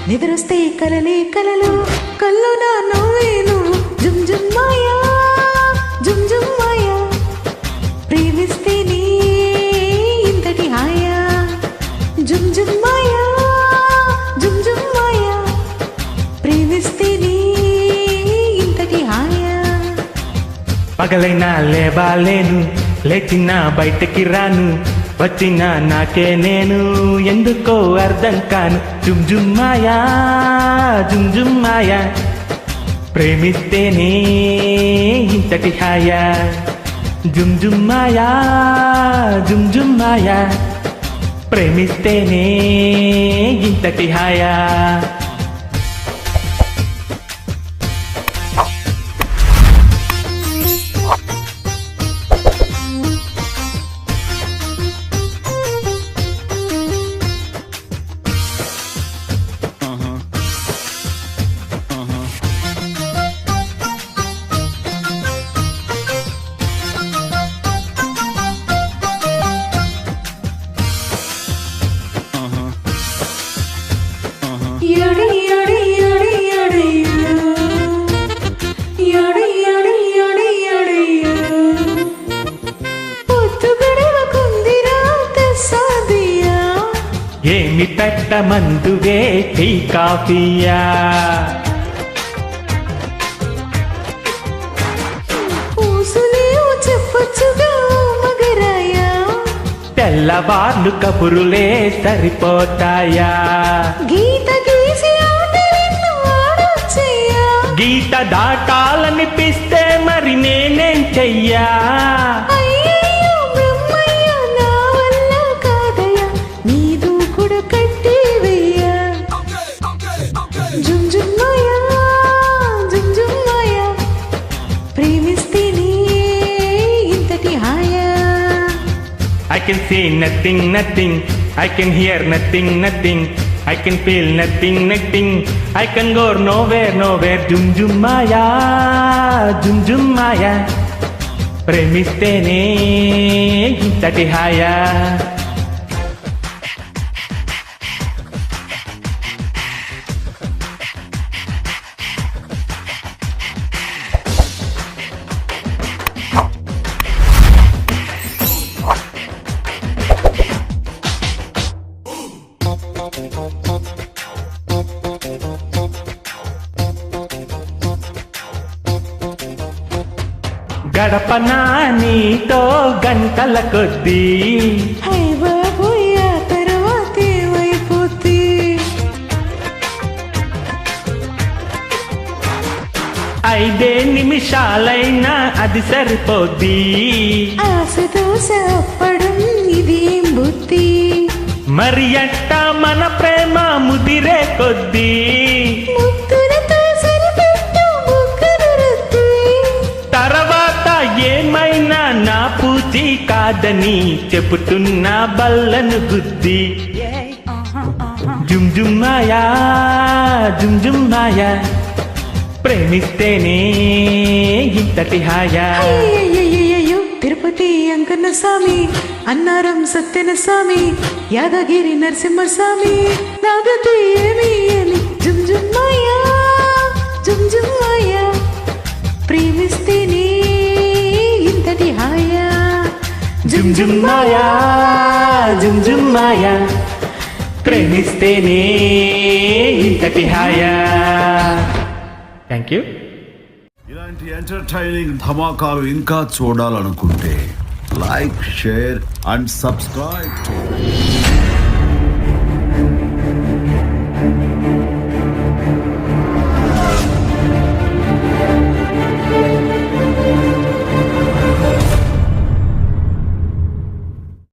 నిద్రొస్తే కలలే కలలు కళ్ళు నా నవ్వేను జుమ్ జుమ్ మాయా జుమ్ జుమ్ మాయా ప్రేమిస్తే నీ ఇంతటి హాయా జుమ్ జుమ్ మాయా జుమ్ జుమ్ మాయా ప్రేమిస్తే నీ ఇంతటి హాయా పగలైనా లేవాలేను లేచినా బయటకి రాను వచ్చినా నాకే నేను ఎందుకో అర్థం కాను జుమ్ జుమ్ మాయా జుమ్ జుమ్ మాయా ప్రేమిస్తేనే ఇంతటి హాయా జుమ్ జుమ్ మాయా జుమ్ జుమ్ మాయా ప్రేమిస్తేనే ఇంతటి హాయా ఏమి పెట్టమందువే టీ కాఫీయా చెప్పొచ్చుగా మగరాయా తెల్లవార్లు కబురులే సరిపోతాయా గీత గీసి ఆటలను ఆడొచ్చయ్యా గీత దాటాలనిపిస్తే మరి నేనేం చెయ్యా అయ్యయ్యో బ్రహ్మయ్య నా వల్ల కాదయ్యా నీదు కూడా కట్టి వెయ్యా జుమ్ జుమ్ మాయా జుమ్ జుమ్ మాయా ప్రేమిస్తే నీ ఇంతటి హాయా I can see nothing, nothing. I can hear nothing, nothing. I can feel nothing, nothing. I can go nowhere, nowhere. Jum jum maya, jum jum maya. ప్రేమిస్తేనే ఇంతటి హాయా గడపనా నీతో గంటల కొద్దీ హై బాబోయ్ ఆ తర్వాత ఏమైపోతే 5 నిమిషాలైనా అది సరిపోద్ది ఆశతో సాపడం ఇదేం బుద్ధి మరి అట్ట మన ప్రేమ ముదిరే కొద్దీ ముద్దులతో సరిపెట్టు బుగ్గలు రుద్ది తర్వాత ఏమైనా నా పూచి కాదని చెబుతున్నా బల్లను గుద్ది జుమ్ జుమ్ మాయా జుమ్ జుమ్ మాయా ప్రేమిస్తేనే ఇంతటి హాయా అయ్యయ్యయ్యయ్యో తిరుపతి అంకన్న స్వామి అన్నారం సత్యన స్వామి యాదగిరి నరసింహ స్వామి నాగతి ఏమి అని జుమ్ జుమ్ మాయా జుమ్ జుమ్ మాయా ప్రేమిస్తేనే ఇంతటి హాయా జుమ్ జుమ్ మాయా జుమ్ జుమ్ మాయా ప్రేమిస్తేనే ఇంతటి హాయా థ్యాంక్ యూ. ఇలాంటి ఎంటర్టైనింగ్ ధమాకాలు ఇంకా చూడాలనుకుంటే like share and subscribe to